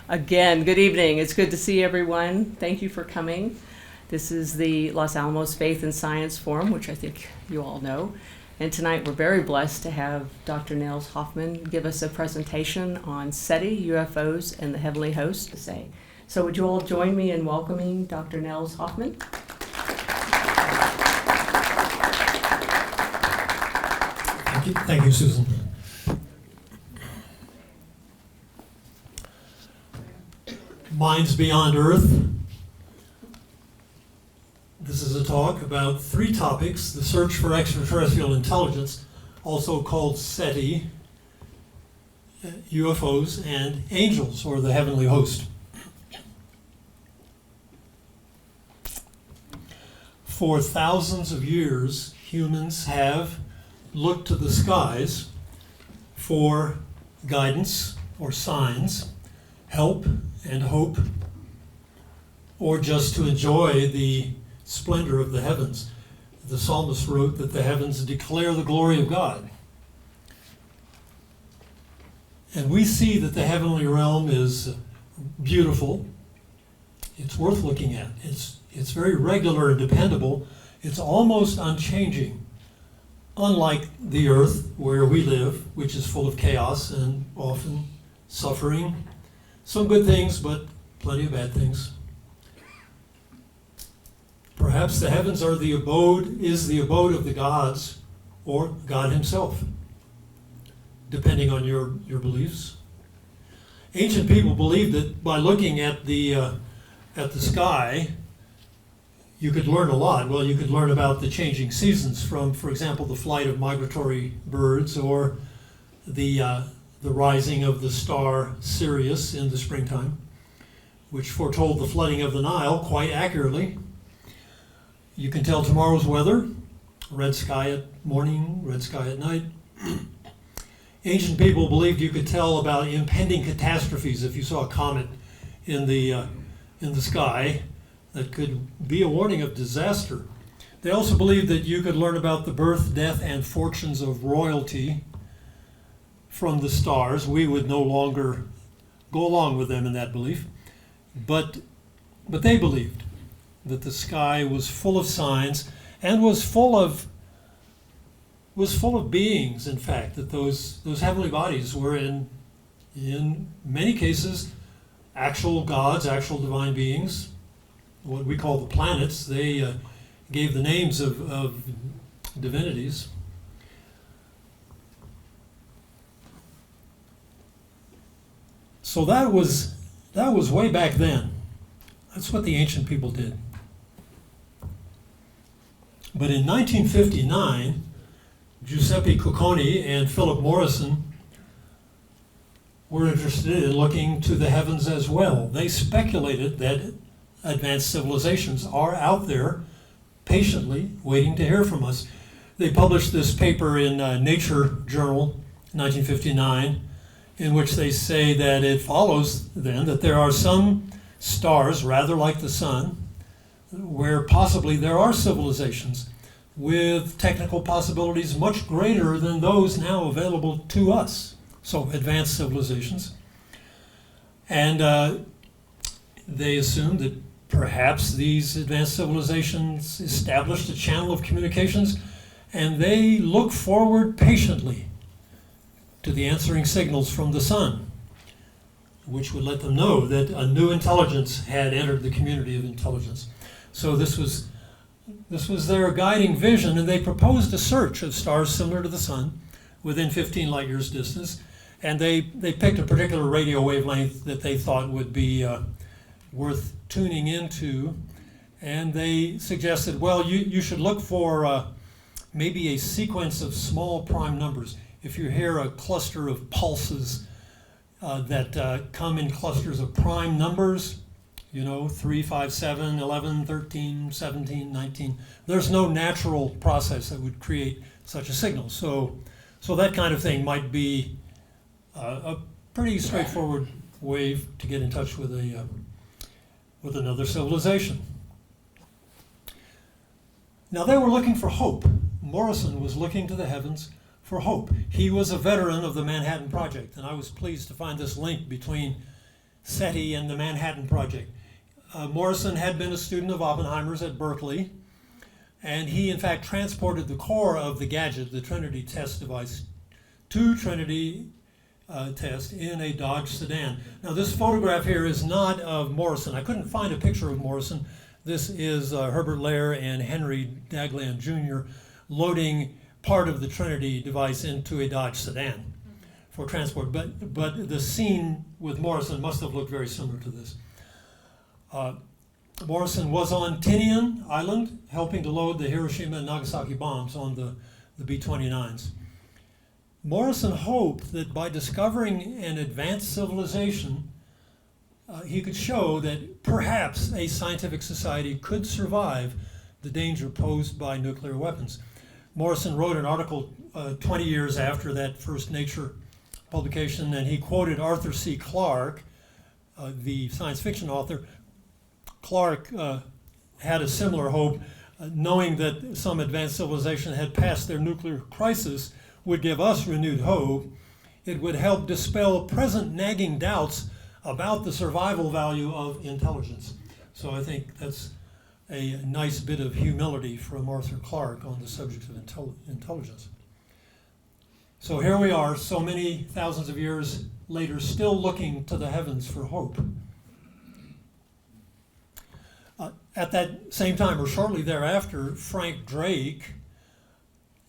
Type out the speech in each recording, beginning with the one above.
Again, good evening. It's good to see everyone. Thank you for coming. This is the Los Alamos Faith and Science Forum, which I think you all know. And tonight we're very blessed to have Dr. Nels Hoffman give us a presentation on SETI, UFOs, and the Heavenly Host to say. So would you all join me in welcoming Dr. Nels Hoffman? Thank you, Susan. Minds Beyond Earth. This is a talk about three topics: the search for extraterrestrial intelligence, also called SETI, UFOs, and angels, or the heavenly host. For thousands of years, humans have looked to the skies for guidance or signs, help and hope, or just to enjoy the splendor of the heavens. The psalmist wrote that the heavens declare the glory of God. And we see that the heavenly realm is beautiful. It's worth looking at. It's very regular and dependable. It's almost unchanging, unlike the earth where we live, which is full of chaos and often suffering. Some good things, but plenty of bad things. Perhaps the heavens are the abode of the gods, or God himself, depending on your beliefs. Ancient people believed that by looking at the sky, you could learn a lot. Well, you could learn about the changing seasons from, for example, the flight of migratory birds, or the rising of the star Sirius in the springtime, which foretold the flooding of the Nile quite accurately. You can tell tomorrow's weather: red sky at morning, red sky at night. Ancient people believed you could tell about impending catastrophes if you saw a comet in the sky. That could be a warning of disaster. They also believed that you could learn about the birth, death, and fortunes of royalty from the stars. We would no longer go along with them in that belief, but they believed that the sky was full of signs and was full of beings. In fact, that those heavenly bodies were in many cases actual gods, actual divine beings. What we call the planets, they gave the names of divinities. So that was way back then. That's what the ancient people did. But in 1959, Giuseppe Cocconi and Philip Morrison were interested in looking to the heavens as well. They speculated that advanced civilizations are out there patiently waiting to hear from us. They published this paper in Nature Journal, 1959, in which they say that it follows then that there are some stars, rather like the sun, where possibly there are civilizations with technical possibilities much greater than those now available to us. So advanced civilizations. And they assumed that perhaps these advanced civilizations established a channel of communications, and they look forward patiently to the answering signals from the sun, which would let them know that a new intelligence had entered the community of intelligence. So this was their guiding vision, and they proposed a search of stars similar to the sun within 15 light years distance, and they picked a particular radio wavelength that they thought would be worth tuning into, and they suggested, well, you should look for maybe a sequence of small prime numbers. If you hear a cluster of pulses that come in clusters of prime numbers, 3, 5, 7, 11, 13, 17, 19, there's no natural process that would create such a signal. So that kind of thing might be a pretty straightforward way to get in touch with another civilization. Now they were looking for hope. Morrison was looking to the heavens for hope. He was a veteran of the Manhattan Project, and I was pleased to find this link between SETI and the Manhattan Project. Morrison had been a student of Oppenheimer's at Berkeley, and he in fact transported the core of the gadget, the Trinity test device, to Trinity test in a Dodge sedan. Now this photograph here is not of Morrison. I couldn't find a picture of Morrison. This is Herbert Lair and Henry Dagland Jr. loading part of the Trinity device into a Dodge sedan for transport. But the scene with Morrison must have looked very similar to this. Morrison was on Tinian Island helping to load the Hiroshima and Nagasaki bombs on the B-29s. Morrison hoped that by discovering an advanced civilization, he could show that perhaps a scientific society could survive the danger posed by nuclear weapons. Morrison wrote an article 20 years after that first Nature publication, and he quoted Arthur C. Clarke, the science fiction author. Clarke had a similar hope, knowing that some advanced civilization had passed their nuclear crisis would give us renewed hope. It would help dispel present nagging doubts about the survival value of intelligence. So I think that's a nice bit of humility from Arthur Clarke on the subject of intelligence. So here we are, so many thousands of years later, still looking to the heavens for hope. At that same time, or shortly thereafter, Frank Drake,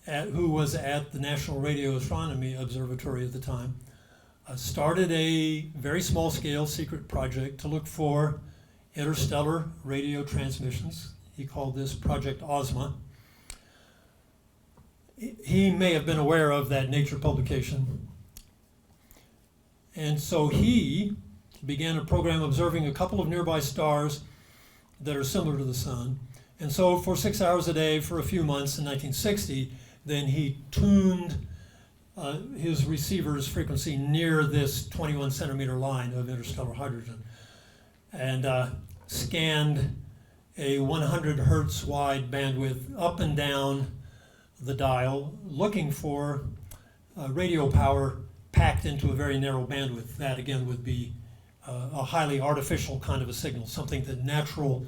who was at the National Radio Astronomy Observatory at the time, started a very small-scale secret project to look for interstellar radio transmissions. He called this Project OZMA. He may have been aware of that Nature publication. And so he began a program observing a couple of nearby stars that are similar to the sun. And so for 6 hours a day for a few months in 1960, then he tuned his receiver's frequency near this 21 centimeter line of interstellar hydrogen and scanned a 100 hertz wide bandwidth up and down the dial, looking for radio power packed into a very narrow bandwidth. That again would be a highly artificial kind of a signal, something that natural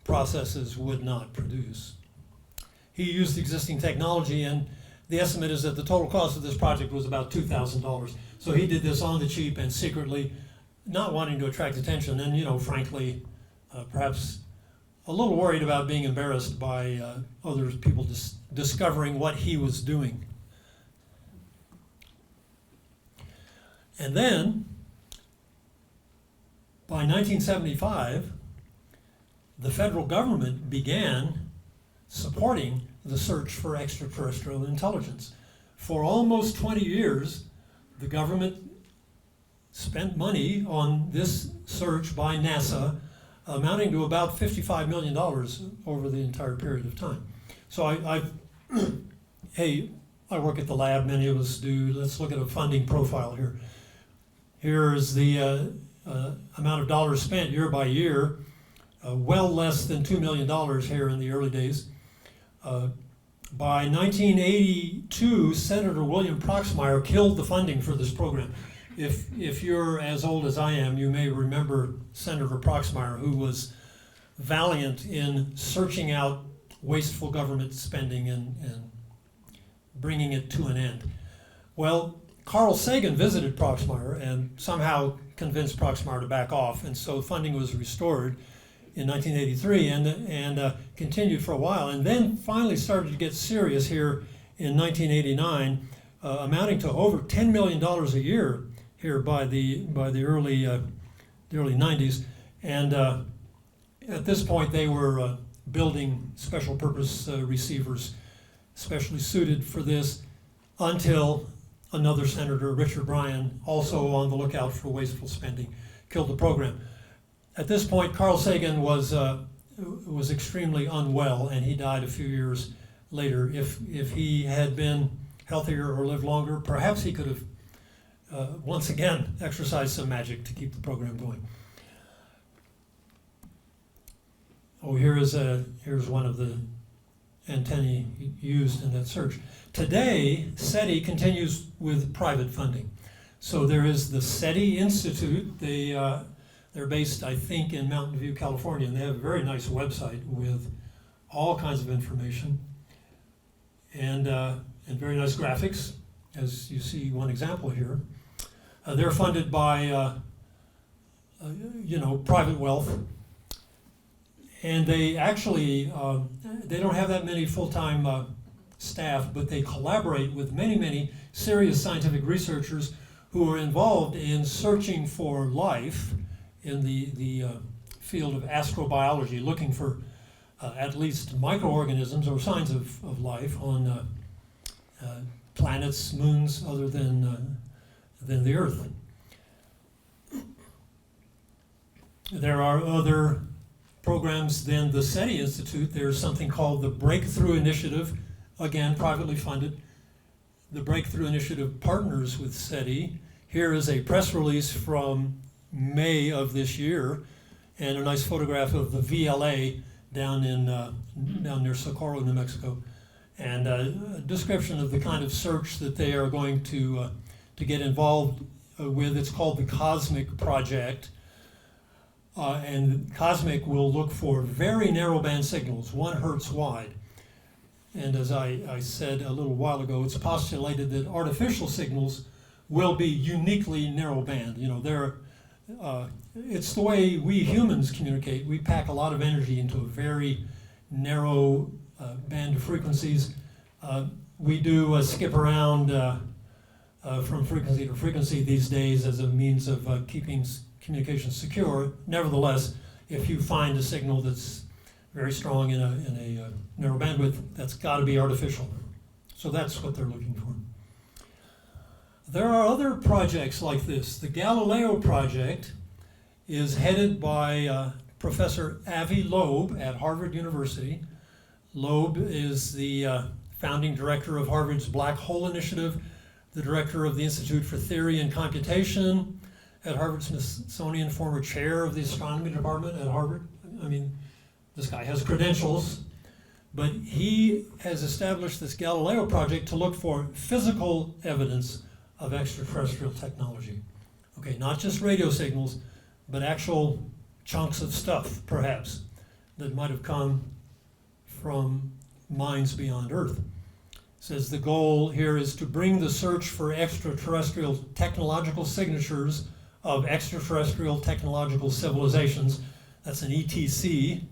processes would not produce. He used existing technology, and the estimate is that the total cost of this project was about $2,000. So he did this on the cheap and secretly, not wanting to attract attention, and frankly, perhaps a little worried about being embarrassed by other people discovering what he was doing. And then, by 1975, the federal government began supporting the search for extraterrestrial intelligence. For almost 20 years, the government spent money on this search by NASA, amounting to about $55 million over the entire period of time. So I work at the lab, many of us do. Let's look at a funding profile here. Here is the amount of dollars spent year by year, well less than $2 million here in the early days. By 1982, Senator William Proxmire killed the funding for this program. If you're as old as I am, you may remember Senator Proxmire, who was valiant in searching out wasteful government spending and bringing it to an end. Well, Carl Sagan visited Proxmire and somehow convinced Proxmire to back off, and so funding was restored in 1983 and continued for a while, and then finally started to get serious here in 1989, amounting to over $10 million a year here by the early 90s, and at this point they were building special purpose receivers specially suited for this, until another senator, Richard Bryan, also on the lookout for wasteful spending, killed the program. At this point, Carl Sagan was extremely unwell, and he died a few years later. If he had been healthier or lived longer, perhaps he could have once again exercised some magic to keep the program going. Oh, here's one of the antennae used in that search. Today, SETI continues with private funding. So there is the SETI Institute. They They're based, I think, in Mountain View, California, and they have a very nice website with all kinds of information and very nice graphics, as you see one example here. They're funded by, private wealth, and they actually they don't have that many full-time staff, but they collaborate with many serious scientific researchers who are involved in searching for life in the field of astrobiology, looking for at least microorganisms or signs of life on planets, moons other than the Earth. There are other programs than the SETI Institute. There's something called the Breakthrough Initiative, again, privately funded. The Breakthrough Initiative partners with SETI. Here is a press release from May of this year, and a nice photograph of the VLA down near Socorro, New Mexico, and a description of the kind of search that they are going to get involved with. It's called the Cosmic Project, and Cosmic will look for very narrow band signals, 1 hertz wide. And as I said a little while ago, it's postulated that artificial signals will be uniquely narrow band. It's the way we humans communicate. We pack a lot of energy into a very narrow band of frequencies. We do skip around from frequency to frequency these days as a means of keeping communication secure. Nevertheless, if you find a signal that's very strong in a narrow bandwidth, that's got to be artificial. So that's what they're looking for. There are other projects like this. The Galileo project is headed by Professor Avi Loeb at Harvard University. Loeb is the founding director of Harvard's Black Hole Initiative, the director of the Institute for Theory and Computation at Harvard-Smithsonian, former chair of the astronomy department at Harvard. I mean, this guy has credentials, but he has established this Galileo project to look for physical evidence of extraterrestrial technology. Okay, not just radio signals, but actual chunks of stuff, perhaps, that might have come from minds beyond Earth. It says the goal here is to bring the search for extraterrestrial technological signatures of extraterrestrial technological civilizations, that's an ETC,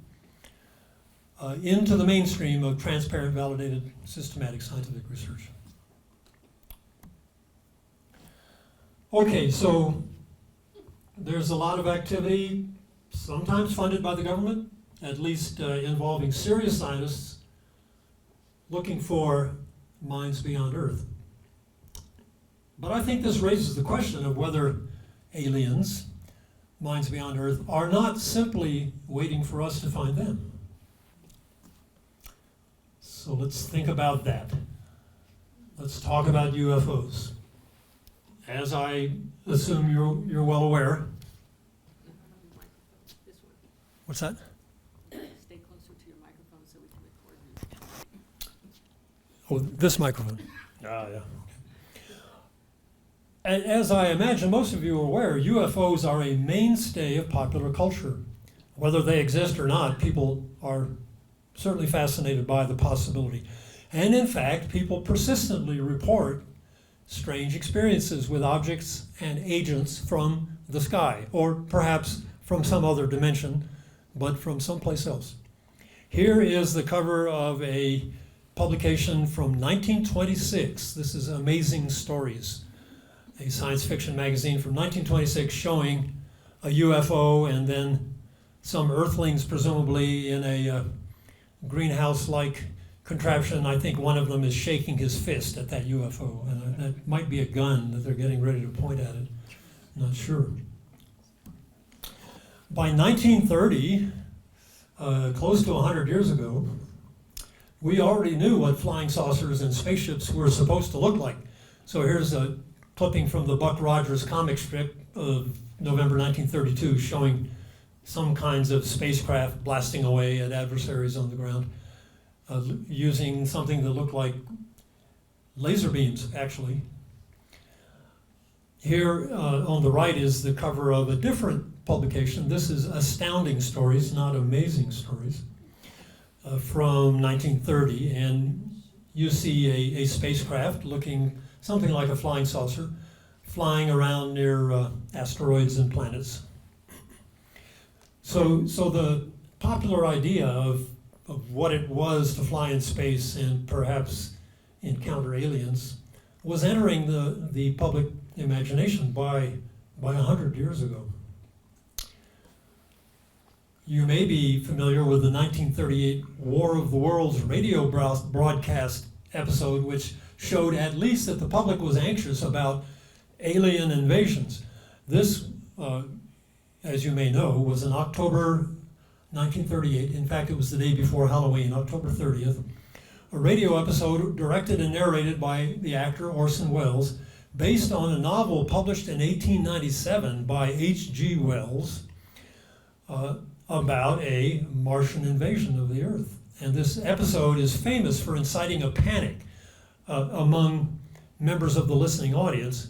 into the mainstream of transparent, validated, systematic scientific research. Okay, so there's a lot of activity, sometimes funded by the government, at least involving serious scientists looking for minds beyond Earth. But I think this raises the question of whether aliens, minds beyond Earth, are not simply waiting for us to find them. So let's think about that. Let's talk about UFOs. As I assume you're well aware. What's that? Stay closer to your microphone so we can record you. Oh, this microphone. Yeah. As I imagine most of you are aware, UFOs are a mainstay of popular culture. Whether they exist or not, people are certainly fascinated by the possibility. And in fact, people persistently report strange experiences with objects and agents from the sky, or perhaps from some other dimension, but from someplace else. Here is the cover of a publication from 1926. This is Amazing Stories, a science fiction magazine from 1926 showing a UFO and then some earthlings presumably in a greenhouse-like contraption. I think one of them is shaking his fist at that UFO, and that might be a gun that they're getting ready to point at it. Not sure. By 1930, close to 100 years ago, we already knew what flying saucers and spaceships were supposed to look like. So here's a clipping from the Buck Rogers comic strip of November 1932 showing some kinds of spacecraft blasting away at adversaries on the ground, using something that looked like laser beams, actually. Here on the right is the cover of a different publication. This is Astounding Stories, not Amazing Stories, from 1930. And you see a spacecraft looking something like a flying saucer flying around near asteroids and planets. So the popular idea of what it was to fly in space and perhaps encounter aliens was entering the public imagination by 100 years ago. You may be familiar with the 1938 War of the Worlds radio broadcast episode, which showed at least that the public was anxious about alien invasions. This, as you may know, was in October 1938. In fact, it was the day before Halloween, October 30th. A radio episode directed and narrated by the actor Orson Welles, based on a novel published in 1897 by H.G. Wells about a Martian invasion of the Earth. And this episode is famous for inciting a panic among members of the listening audience,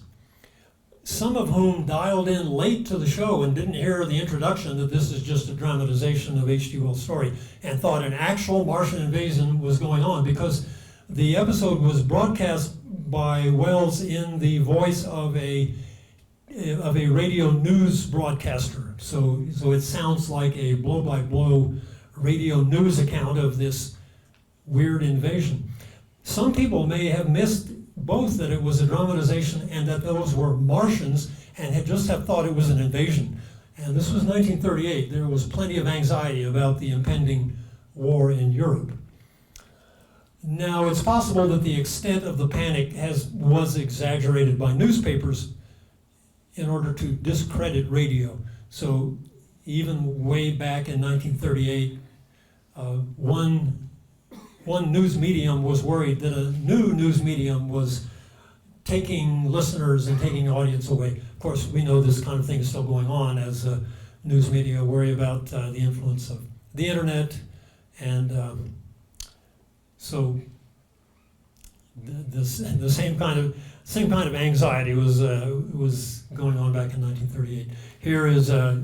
some of whom dialed in late to the show and didn't hear the introduction that this is just a dramatization of H.G. Wells' story, and thought an actual Martian invasion was going on, because the episode was broadcast by Wells in the voice of a radio news broadcaster. So it sounds like a blow-by-blow radio news account of this weird invasion. Some people may have missed both that it was a dramatization and that those were Martians, and had thought it was an invasion. And this was 1938. There was plenty of anxiety about the impending war in Europe. Now, it's possible that the extent of the panic was exaggerated by newspapers in order to discredit radio. So even way back in 1938, one news medium was worried that a new news medium was taking listeners and taking audience away. Of course, we know this kind of thing is still going on as news media worry about the influence of the internet, and so the same kind of anxiety was going on back in 1938. Here is a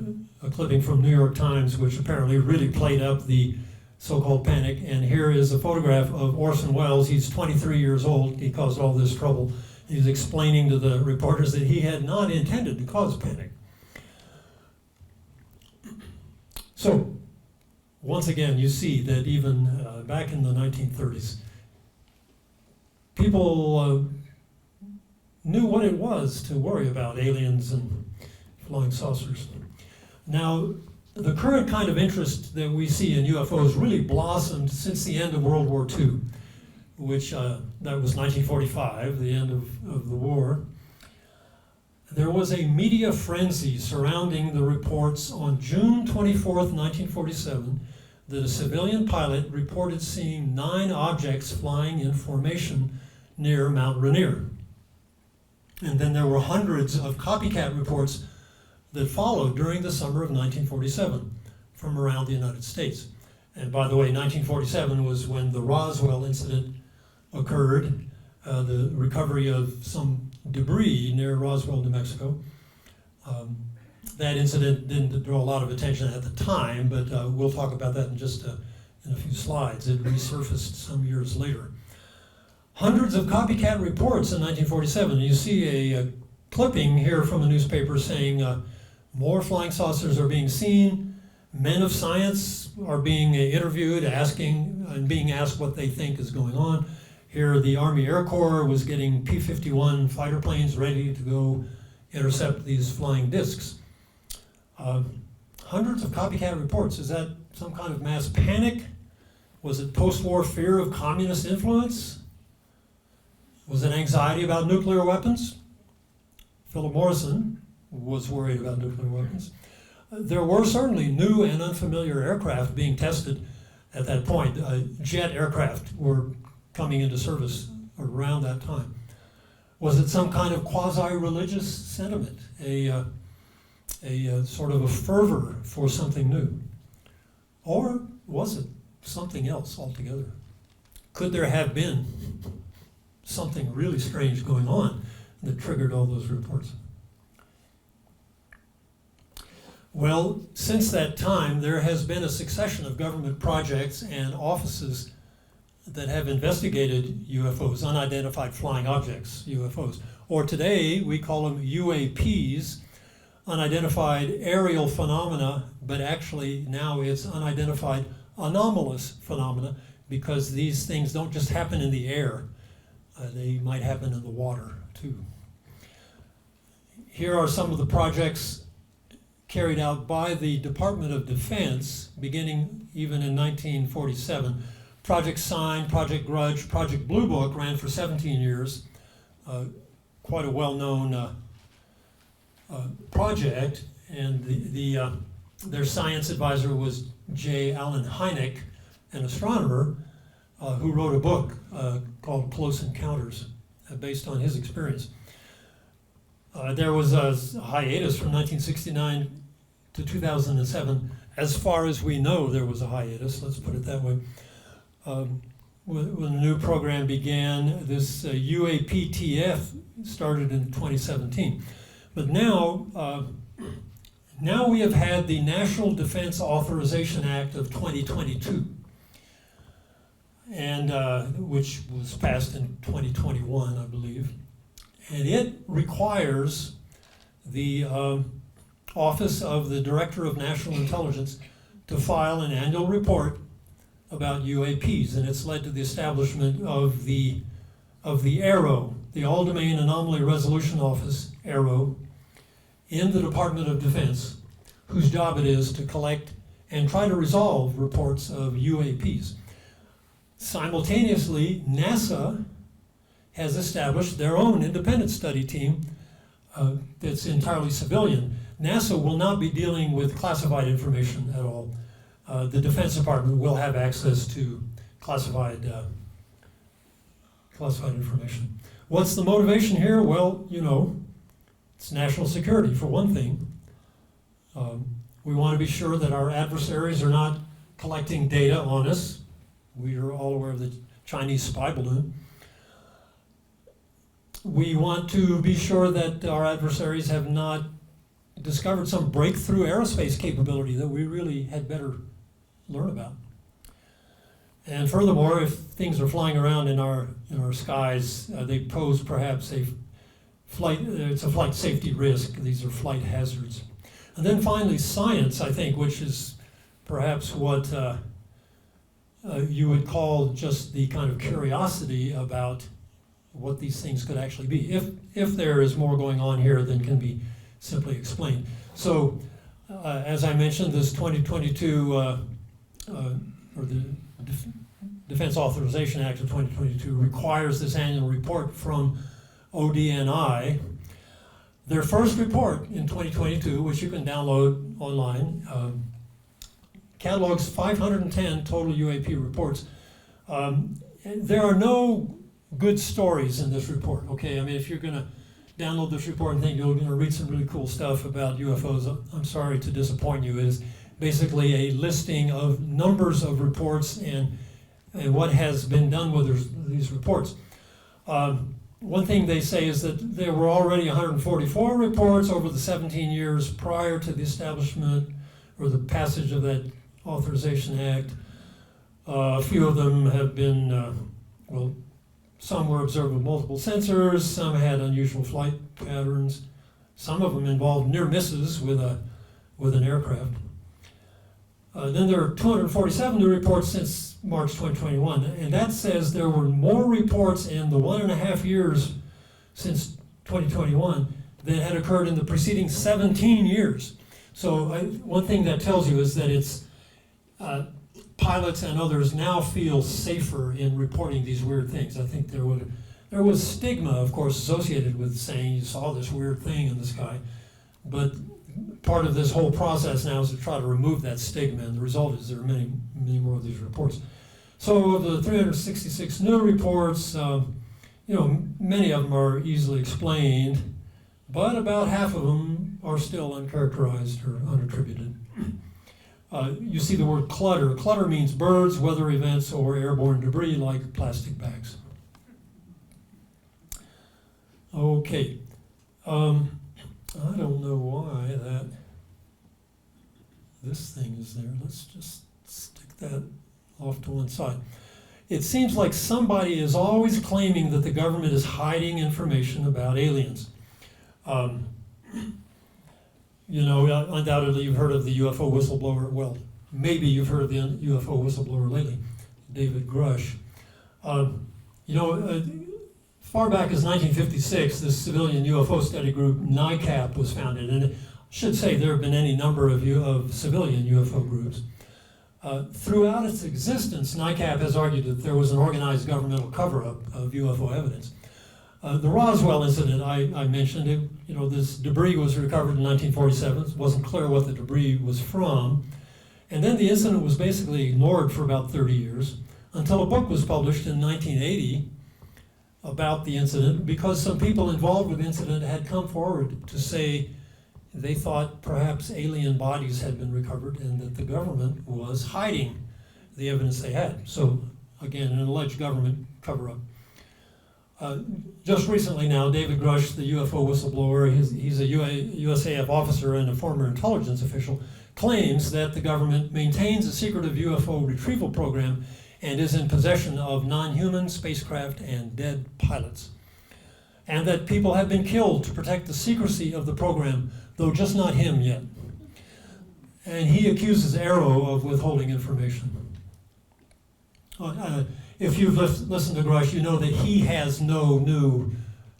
clipping from New York Times, which apparently really played up the so-called panic. And here is a photograph of Orson Welles. He's 23 years old. He caused all this trouble. He's explaining to the reporters that he had not intended to cause panic. So, once again, you see that even back in the 1930s, people knew what it was to worry about aliens and flying saucers. Now, the current kind of interest that we see in UFOs really blossomed since the end of World War II, which that was 1945, the end of the war. There was a media frenzy surrounding the reports on June 24th, 1947, that a civilian pilot reported seeing 9 objects flying in formation near Mount Rainier. And then there were hundreds of copycat reports that followed during the summer of 1947 from around the United States. And by the way, 1947 was when the Roswell incident occurred, the recovery of some debris near Roswell, New Mexico. That incident didn't draw a lot of attention at the time, but we'll talk about that in just in a few slides. It resurfaced some years later. Hundreds of copycat reports in 1947. You see a clipping here from a newspaper saying more flying saucers are being seen. Men of science are being interviewed, being asked what they think is going on. Here, the Army Air Corps was getting P-51 fighter planes ready to go intercept these flying discs. Hundreds of copycat reports. Is that some kind of mass panic? Was it post-war fear of communist influence? Was it anxiety about nuclear weapons? Philip Morrison was worried about nuclear weapons. There were certainly new and unfamiliar aircraft being tested at that point. Jet aircraft were coming into service around that time. Was it some kind of quasi-religious sentiment, a sort of a fervor for something new? Or was it something else altogether? Could there have been something really strange going on that triggered all those reports? Well, since that time, there has been a succession of government projects and offices that have investigated UFOs, unidentified flying objects, UFOs. Or today, we call them UAPs, unidentified aerial phenomena, but actually now it's unidentified anomalous phenomena, because these things don't just happen in the air, they might happen in the water too. Here are some of the projects carried out by the Department of Defense, beginning even in 1947. Project Sign, Project Grudge, Project Blue Book ran for 17 years, quite a well-known project, and their science advisor was J. Allen Hynek, an astronomer, who wrote a book called Close Encounters, based on his experience. There was a hiatus from 1969 to 2007. As far as we know, there was a hiatus, let's put it that way. When the new program began, this UAPTF started in 2017. But now we have had the National Defense Authorization Act of 2022, and which was passed in 2021, I believe. And it requires the Office of the Director of National Intelligence to file an annual report about UAPs, and it's led to the establishment of the ARRO, the All-Domain Anomaly Resolution Office, ARRO, in the Department of Defense, whose job it is to collect and try to resolve reports of UAPs. Simultaneously, NASA has established their own independent study team that's entirely civilian. NASA will not be dealing with classified information at all. The Defense Department will have access to classified information. What's the motivation here? Well, you know, it's national security for one thing. We want to be sure that our adversaries are not collecting data on us. We are all aware of the Chinese spy balloon. We want to be sure that our adversaries have not discovered some breakthrough aerospace capability that we really had better learn about. And furthermore, if things are flying around in our skies, they pose perhaps it's a flight safety risk. These are flight hazards. And then finally, science, I think, which is perhaps what you would call just the kind of curiosity about what these things could actually be, if there is more going on here than can be simply explained. So, as I mentioned, this 2022, or the Defense Authorization Act of 2022 requires this annual report from ODNI. Their first report in 2022, which you can download online, catalogs 510 total UAP reports. There are no good stories in this report, okay? I mean, if you're going to download this report and think you're going to read some really cool stuff about UFOs, I'm sorry to disappoint you. It is basically a listing of numbers of reports and what has been done with these reports. One thing they say is that there were already 144 reports over the 17 years prior to the establishment or the passage of that Authorization Act. A few of them have been, some were observed with multiple sensors, some had unusual flight patterns, some of them involved near misses with an aircraft. Then there are 247 new reports since March 2021, and that says there were more reports in the 1.5 years since 2021 than had occurred in the preceding 17 years. So one thing that tells you is that it's pilots and others now feel safer in reporting these weird things. I think there was stigma, of course, associated with saying you saw this weird thing in the sky, but part of this whole process now is to try to remove that stigma, and the result is there are many, many more of these reports. So of the 366 new reports, many of them are easily explained, but about half of them are still uncharacterized or unattributed. You see the word clutter. Clutter means birds, weather events, or airborne debris like plastic bags. Okay. I don't know why that this thing is there. Let's just stick that off to one side. It seems like somebody is always claiming that the government is hiding information about aliens. Undoubtedly you've heard of the UFO whistleblower. Well, maybe you've heard of the UFO whistleblower lately, David Grush. Far back as 1956, this civilian UFO study group, NICAP, was founded. And I should say there have been any number of civilian UFO groups. Throughout its existence, NICAP has argued that there was an organized governmental cover-up of UFO evidence. The Roswell incident I mentioned, this debris was recovered in 1947. It wasn't clear what the debris was from. And then the incident was basically ignored for about 30 years until a book was published in 1980 about the incident, because some people involved with the incident had come forward to say they thought perhaps alien bodies had been recovered and that the government was hiding the evidence they had. So, again, an alleged government cover-up. Just recently now, David Grush, the UFO whistleblower, he's a USAF officer and a former intelligence official, claims that the government maintains a secretive UFO retrieval program and is in possession of non-human spacecraft and dead pilots. And that people have been killed to protect the secrecy of the program, though just not him yet. And he accuses Arrow of withholding information. If you've listened to Grush, you know that he has no new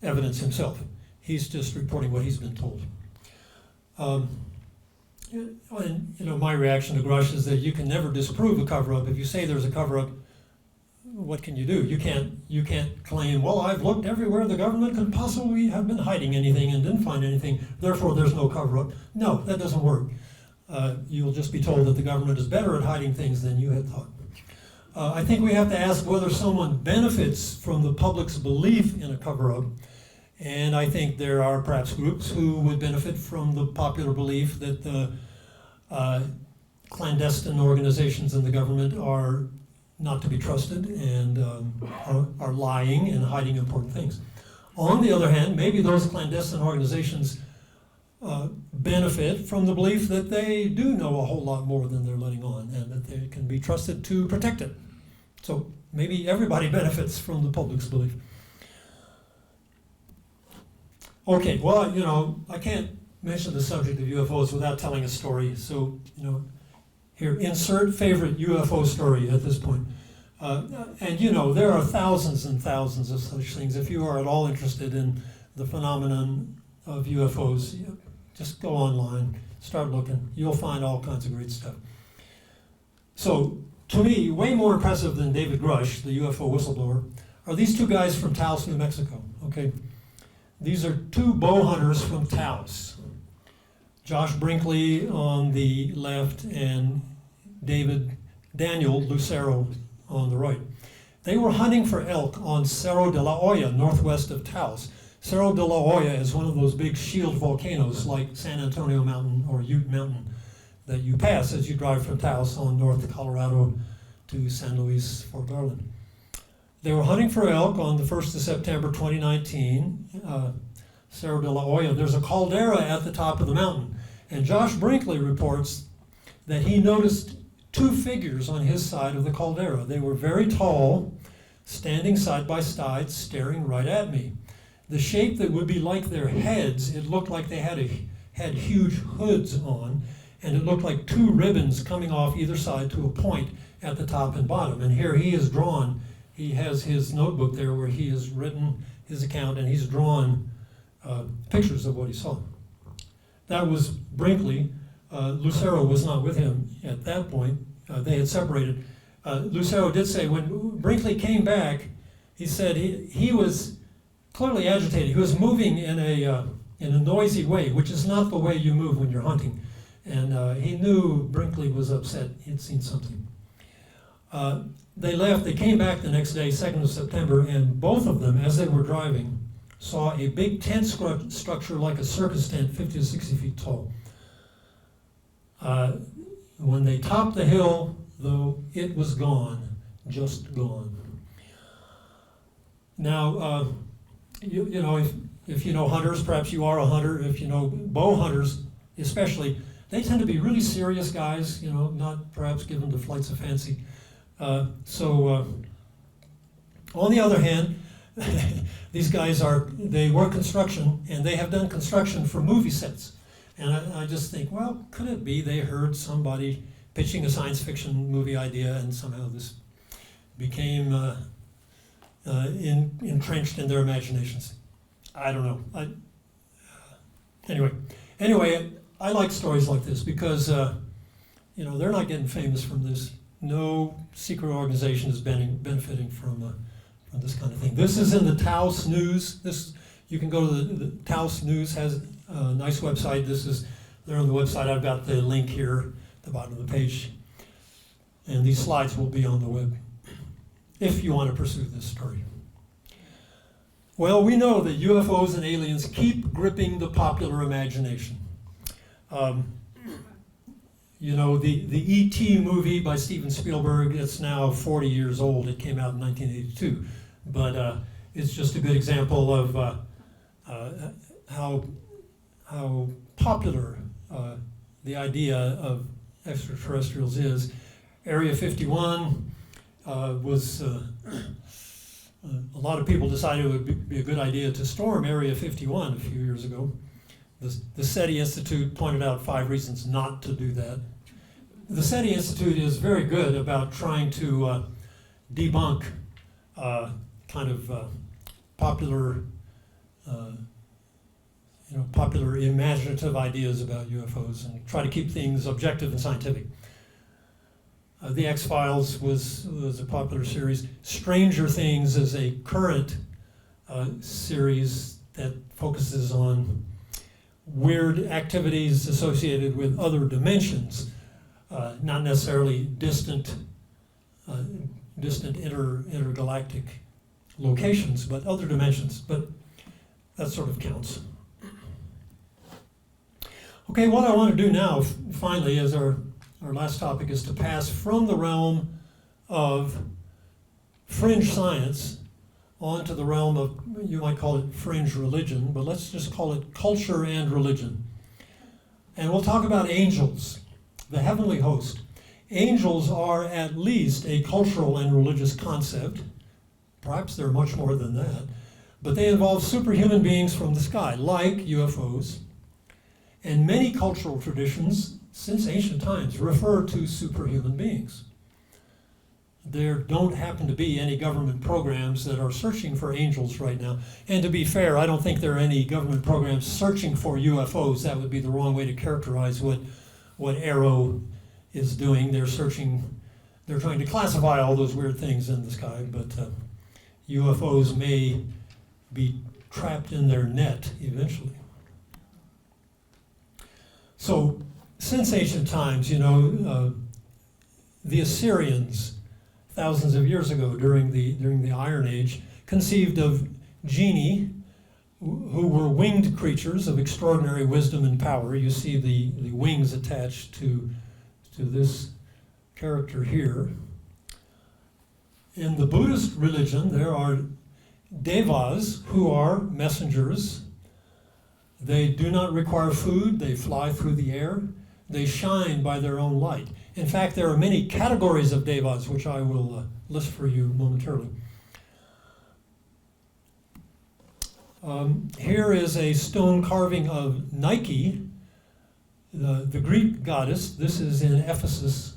evidence himself. He's just reporting what he's been told. My reaction to Grush is that you can never disprove a cover-up. If you say there's a cover-up, what can you do? You can't claim, well, I've looked everywhere the government could possibly have been hiding anything and didn't find anything, therefore there's no cover-up. No, that doesn't work. You'll just be told that the government is better at hiding things than you had thought. I think we have to ask whether someone benefits from the public's belief in a cover-up. And I think there are perhaps groups who would benefit from the popular belief that the clandestine organizations in the government are not to be trusted and are lying and hiding important things. On the other hand, maybe those clandestine organizations benefit from the belief that they do know a whole lot more than they're letting on and that they can be trusted to protect it. So maybe everybody benefits from the public's belief. Okay, well, I can't mention the subject of UFOs without telling a story. So, here, insert favorite UFO story at this point. And there are thousands and thousands of such things. If you are at all interested in the phenomenon of UFOs, just go online, start looking. You'll find all kinds of great stuff. So, to me, way more impressive than David Grush, the UFO whistleblower, are these two guys from Taos, New Mexico. Okay. These are two bow hunters from Taos. Josh Brinkley on the left and Daniel Lucero on the right. They were hunting for elk on Cerro de la Hoya, northwest of Taos. Cerro de la Hoya is one of those big shield volcanoes like San Antonio Mountain or Ute Mountain that you pass as you drive from Taos on North Colorado to San Luis, Fort Garland. They were hunting for elk on the 1st of September 2019, Cerro de la Hoya. There's a caldera at the top of the mountain. And Josh Brinkley reports that he noticed two figures on his side of the caldera. They were very tall, standing side by side, staring right at me. The shape that would be like their heads, it looked like they had huge hoods on, and it looked like two ribbons coming off either side to a point at the top and bottom. And here he is drawn. He has his notebook there where he has written his account and he's drawn pictures of what he saw. That was Brinkley. Lucero was not with him at that point. They had separated. Lucero did say when Brinkley came back, he said he was clearly agitated. He was moving in a noisy way, which is not the way you move when you're hunting. And he knew Brinkley was upset. He'd seen something. They left. They came back the next day, 2nd of September, and both of them, as they were driving, saw a big tent structure like a circus tent, 50 to 60 feet tall. When they topped the hill, though, it was gone, just gone. Now, if you know hunters, perhaps you are a hunter. If you know bow hunters, especially, they tend to be really serious guys, you know, not perhaps given to flights of fancy. On the other hand, these guys they work construction, and they have done construction for movie sets. And I just think, well, could it be they heard somebody pitching a science fiction movie idea, and somehow this became entrenched in their imaginations? I don't know. Anyway, I like stories like this because they're not getting famous from this. No secret organization is benefiting from this kind of thing. This is in the Taos News. You can go to the Taos News, has a nice website. They're on the website. I've got the link here at the bottom of the page. And these slides will be on the web if you want to pursue this story. Well, we know that UFOs and aliens keep gripping the popular imagination. The E.T. movie by Steven Spielberg, it's now 40 years old. It came out in 1982. But it's just a good example of how popular the idea of extraterrestrials is. Area 51 was... a lot of people decided it would be a good idea to storm Area 51 a few years ago. The SETI Institute pointed out 5 reasons not to do that. The SETI Institute is very good about trying to debunk popular imaginative ideas about UFOs and try to keep things objective and scientific. The X-Files was a popular series. Stranger Things is a current series that focuses on weird activities associated with other dimensions, not necessarily distant intergalactic locations, but other dimensions. But that sort of counts. Okay, what I want to do now, finally, is our last topic is to pass from the realm of fringe science onto the realm of, you might call it fringe religion, but let's just call it culture and religion. And we'll talk about angels, the heavenly host. Angels are at least a cultural and religious concept. Perhaps they're much more than that. But they involve superhuman beings from the sky, like UFOs. And many cultural traditions since ancient times refer to superhuman beings. There don't happen to be any government programs that are searching for angels right now. And to be fair, I don't think there are any government programs searching for UFOs. That would be the wrong way to characterize what Arrow is doing. They're trying to classify all those weird things in the sky, but UFOs may be trapped in their net eventually. So, since ancient times, the Assyrians, thousands of years ago during the Iron Age, conceived of genii who were winged creatures of extraordinary wisdom and power. You see the wings attached to this character here. In the Buddhist religion, there are devas who are messengers. They do not require food. They fly through the air. They shine by their own light. In fact, there are many categories of devas, which I will list for you momentarily. Here is a stone carving of Nike, the Greek goddess. This is in Ephesus,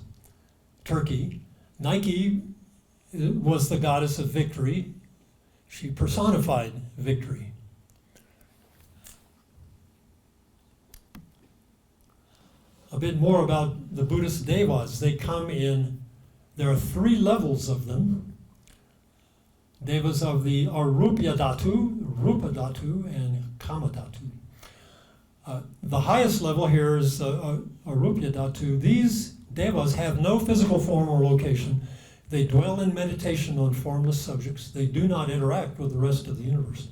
Turkey. Nike was the goddess of victory. She personified victory. A bit more about the Buddhist devas. They come in, there are 3 levels of them. Devas of the Arupya Dhatu, Rupa Dhatu, and Kama Dhatu. The highest level here is Arupya Dhatu. These devas have no physical form or location. They dwell in meditation on formless subjects. They do not interact with the rest of the universe.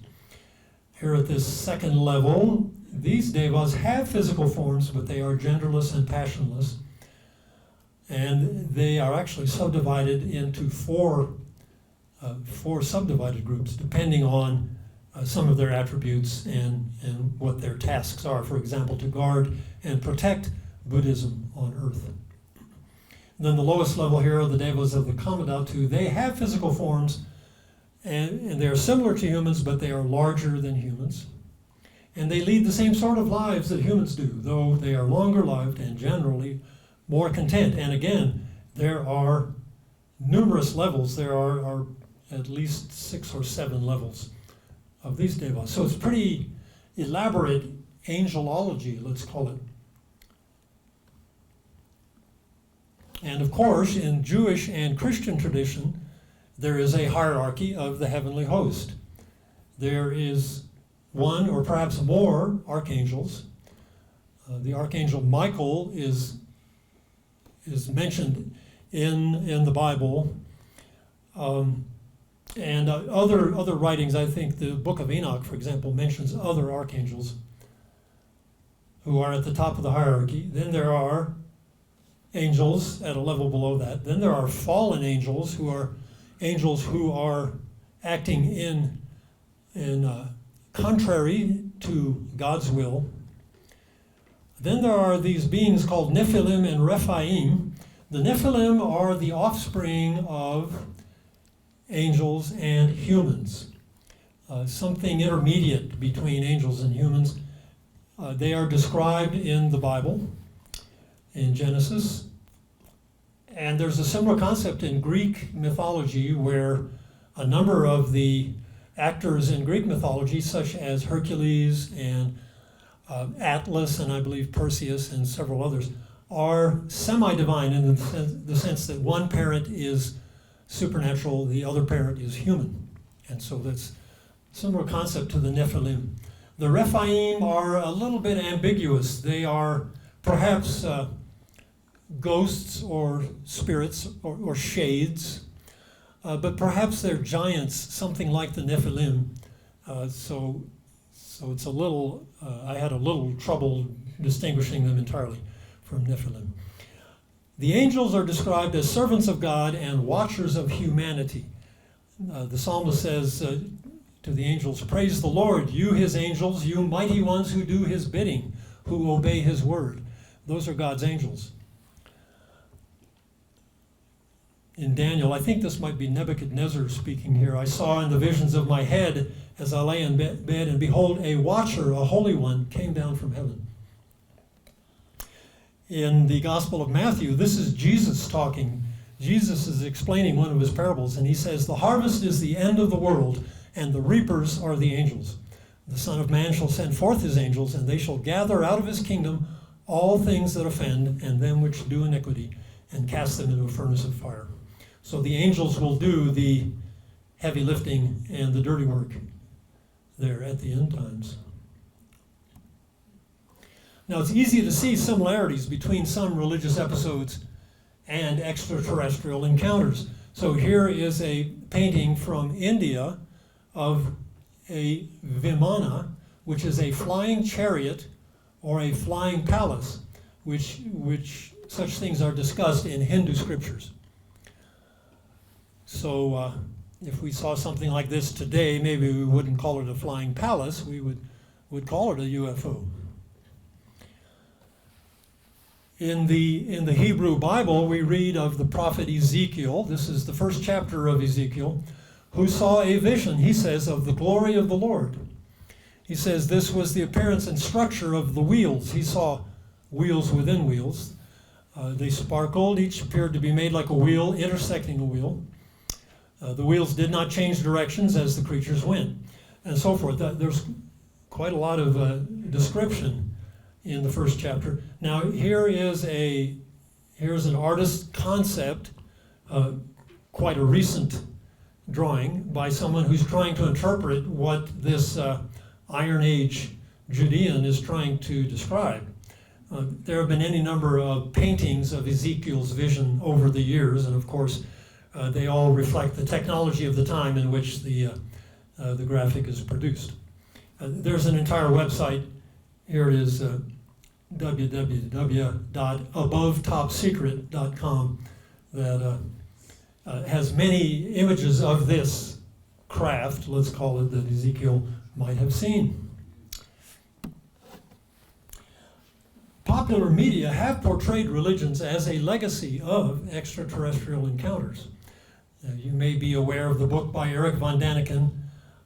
Here at this second level, these devas have physical forms, but they are genderless and passionless. And they are actually subdivided into four subdivided groups, depending on some of their attributes and what their tasks are. For example, to guard and protect Buddhism on earth. And then the lowest level here are the devas of the Kamadhatu. They have physical forms, and they're similar to humans, but they are larger than humans. And they lead the same sort of lives that humans do, though they are longer lived and generally more content. And again, there are numerous levels. There are at least 6 or 7 levels of these devas. So it's pretty elaborate angelology, let's call it. And of course, in Jewish and Christian tradition, there is a hierarchy of the heavenly host. There is one or perhaps more archangels. The archangel Michael is mentioned in the Bible. And other writings, I think the book of Enoch, for example, mentions other archangels who are at the top of the hierarchy. Then there are angels at a level below that. Then there are fallen angels who are acting in contrary to God's will. Then there are these beings called Nephilim and Rephaim. The Nephilim are the offspring of angels and humans, something intermediate between angels and humans. They are described in the Bible, in Genesis. And there's a similar concept in Greek mythology where a number of the actors in Greek mythology, such as Hercules and Atlas, and I believe Perseus and several others, are semi-divine in the sense that one parent is supernatural, the other parent is human. And so that's a similar concept to the Nephilim. The Rephaim are a little bit ambiguous. They are perhaps ghosts or spirits or shades, but perhaps they're giants, something like the Nephilim. So it's a little, I had a little trouble distinguishing them entirely from Nephilim. The angels are described as servants of God and watchers of humanity. The psalmist says to the angels, "Praise the Lord, you his angels, you mighty ones who do his bidding, who obey his word." Those are God's angels. In Daniel, I think this might be Nebuchadnezzar speaking here, "I saw in the visions of my head as I lay in bed, and behold, a watcher, a holy one, came down from heaven." In the Gospel of Matthew, this is Jesus talking. Jesus is explaining one of his parables, and he says, "The harvest is the end of the world, and the reapers are the angels. The Son of Man shall send forth his angels, and they shall gather out of his kingdom all things that offend, and them which do iniquity, and cast them into a furnace of fire." So the angels will do the heavy lifting and the dirty work there at the end times. Now, it's easy to see similarities between some religious episodes and extraterrestrial encounters. So here is a painting from India of a Vimana, which is a flying chariot or a flying palace, which such things are discussed in Hindu scriptures. So if we saw something like this today, maybe we wouldn't call it a flying palace, we would call it a UFO. In the Hebrew Bible, we read of the prophet Ezekiel. This is the first chapter of Ezekiel, who saw a vision, he says, of the glory of the Lord. He says this was the appearance and structure of the wheels. He saw wheels within wheels. They sparkled. Each appeared to be made like a wheel, intersecting a wheel. The wheels did not change directions as the creatures went, and so forth. There's quite a lot of description in the first chapter. Now here's an artist's concept, quite a recent drawing by someone who's trying to interpret what this Iron Age Judean is trying to describe. There have been any number of paintings of Ezekiel's vision over the years, and of course they all reflect the technology of the time in which the graphic is produced. There's an entire website. Here it is, www.abovetopsecret.com, that has many images of this craft, let's call it, that Ezekiel might have seen. popular media have portrayed religions as a legacy of extraterrestrial encounters. You may be aware of the book by Eric von Daniken,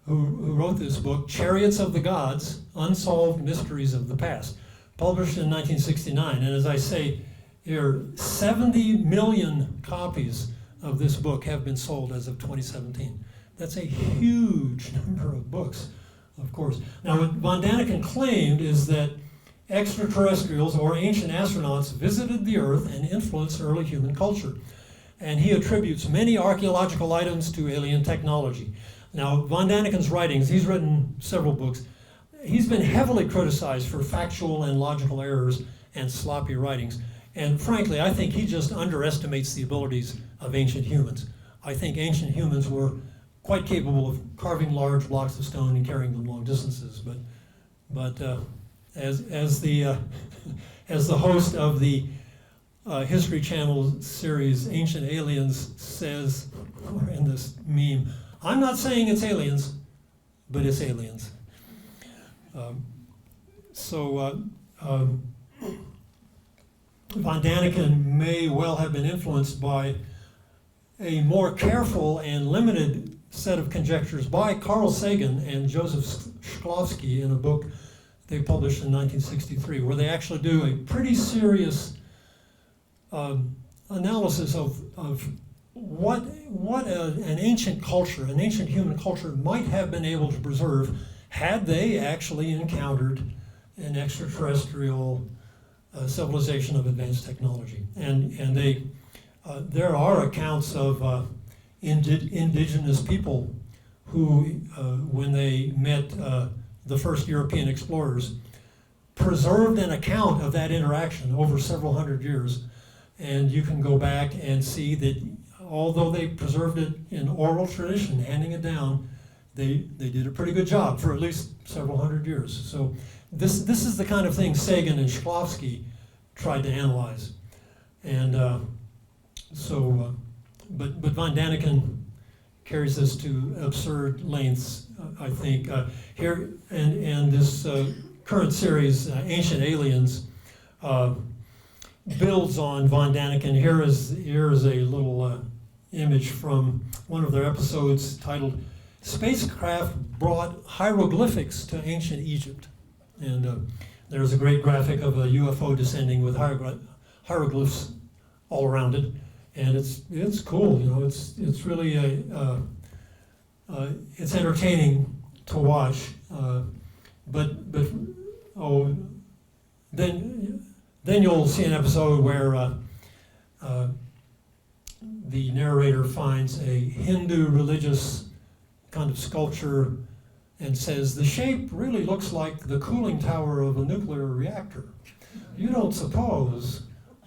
who wrote this book, Chariots of the Gods, Unsolved Mysteries of the Past, published in 1969. And as I say here, 70 million copies of this book have been sold as of 2017. That's a huge number of books, of course. Now, what von Daniken claimed is that extraterrestrials or ancient astronauts visited the Earth and influenced early human culture. And he attributes many archaeological items to alien technology. Now, von Daniken's writings, he's written several books. He's been heavily criticized for factual and logical errors and sloppy writings. And frankly, I think he just underestimates the abilities of ancient humans. I think ancient humans were quite capable of carving large blocks of stone and carrying them long distances. But as the host of the History Channel series Ancient Aliens says, or in this meme, I'm not saying it's aliens, but it's aliens. Von Daniken may well have been influenced by a more careful and limited set of conjectures by Carl Sagan and Joseph Shklovsky in a book they published in 1963, where they actually do a pretty serious analysis of what an ancient culture, an ancient human culture might have been able to preserve had they actually encountered an extraterrestrial civilization of advanced technology. And there are accounts of indigenous people who, when they met the first European explorers, preserved an account of that interaction over several hundred years. And you can go back and see that although they preserved it in oral tradition, handing it down, they did a pretty good job for at least several hundred years. So this is the kind of thing Sagan and Shklovsky tried to analyze. And but von Daniken carries this to absurd lengths, I think. Here, and this current series, Ancient Aliens, builds on von Daniken. Here is a little image from one of their episodes titled Spacecraft Brought Hieroglyphics to Ancient Egypt. And there's a great graphic of a UFO descending with hieroglyphs all around it. And it's cool, you know, it's really it's entertaining to watch. Then you'll see an episode where the narrator finds a Hindu religious kind of sculpture and says, the shape really looks like the cooling tower of a nuclear reactor. You don't suppose,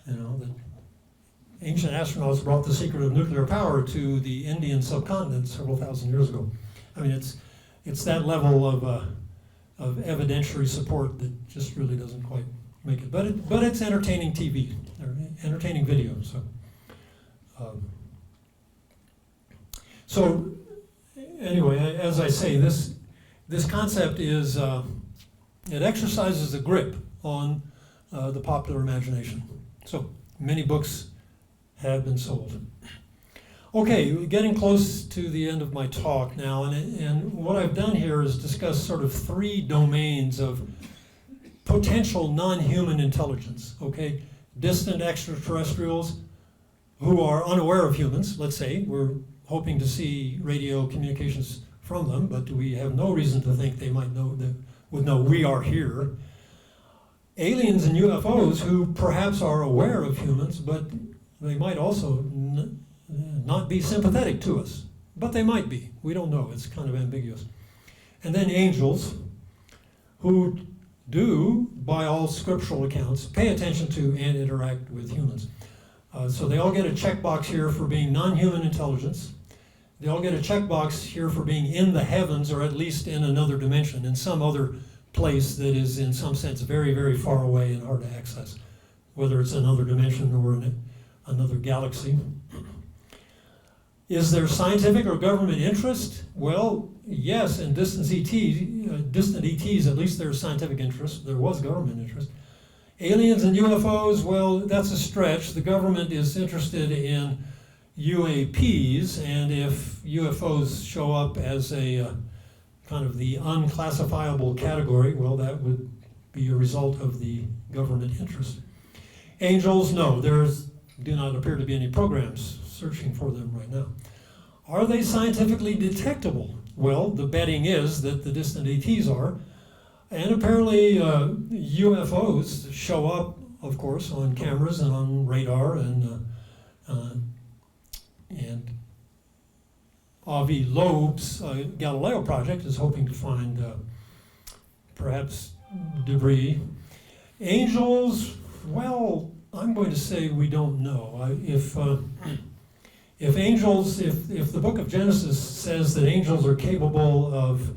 you know, that ancient astronauts brought the secret of nuclear power to the Indian subcontinent several thousand years ago. I mean, it's that level of evidentiary support that just really doesn't quite make it. But it's entertaining TV, or entertaining video. So anyway, as I say, this concept is it exercises a grip on the popular imagination. So many books have been sold. Okay, getting close to the end of my talk now, and what I've done here is discuss sort of three domains of potential non-human intelligence, okay? Distant extraterrestrials who are unaware of humans, let's say. We're hoping to see radio communications from them, but we have no reason to think they would know we are here. Aliens and UFOs who perhaps are aware of humans, but they might also not be sympathetic to us. But they might be. We don't know. It's kind of ambiguous. And then angels who do, by all scriptural accounts, pay attention to and interact with humans. So they all get a checkbox here for being non-human intelligence. They all get a checkbox here for being in the heavens, or at least in another dimension, in some other place that is in some sense very, very far away and hard to access, whether it's another dimension or another galaxy. Is there scientific or government interest? Well, yes, in distant ETs, at least there's scientific interest. There was government interest. Aliens and UFOs, well, that's a stretch. The government is interested in UAPs, and if UFOs show up as a kind of the unclassifiable category, well, that would be a result of the government interest. Angels, no, there do not appear to be any programs searching for them right now. Are they scientifically detectable? Well, the betting is that the distant ETs are, and apparently UFOs show up, of course, on cameras and on radar, and Avi Loeb's Galileo project is hoping to find perhaps debris. Angels, well, I'm going to say we don't know. If angels, if the book of Genesis says that angels are capable of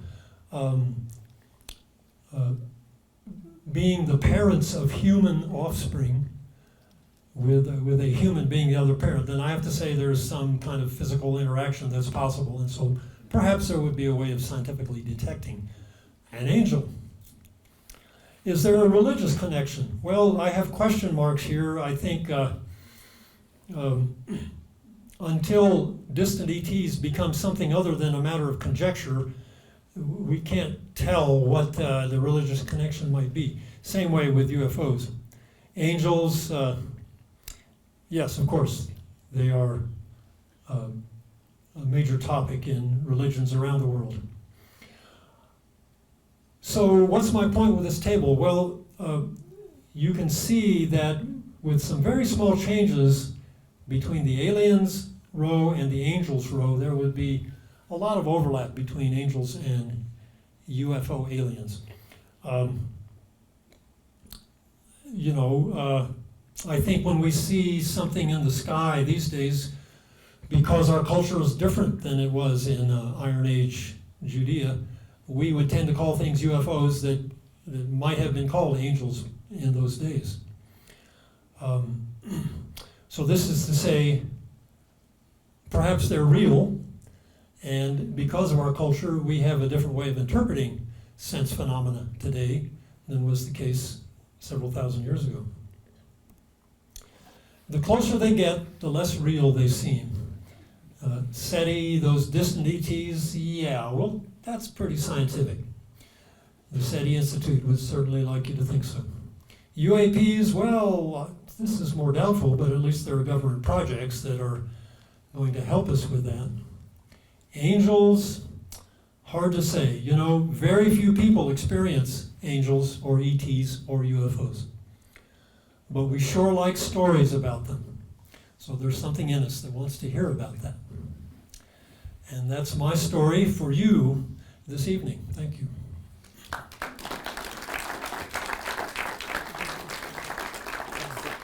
being the parents of human offspring, with a human being the other parent, then I have to say there's some kind of physical interaction that's possible, and so perhaps there would be a way of scientifically detecting an angel. Is there a religious connection? Well, I have question marks here. I think until distant ETs become something other than a matter of conjecture, we can't tell what the religious connection might be. Same way with UFOs. Angels, yes, of course, they are a major topic in religions around the world. So what's my point with this table? Well, you can see that with some very small changes between the aliens row and the angels row, there would be a lot of overlap between angels and UFO aliens. I think when we see something in the sky these days, because our culture is different than it was in Iron Age Judea, we would tend to call things UFOs that might have been called angels in those days. So this is to say, perhaps they're real, and because of our culture, we have a different way of interpreting sense phenomena today than was the case several thousand years ago. The closer they get, the less real they seem. SETI, those distant ETs, yeah, well, that's pretty scientific. The SETI Institute would certainly like you to think so. UAPs, well, this is more doubtful, but at least there are government projects that are going to help us with that. Angels, hard to say. Very few people experience angels or ETs or UFOs. But we sure like stories about them. So there's something in us that wants to hear about that. And that's my story for you this evening. Thank you.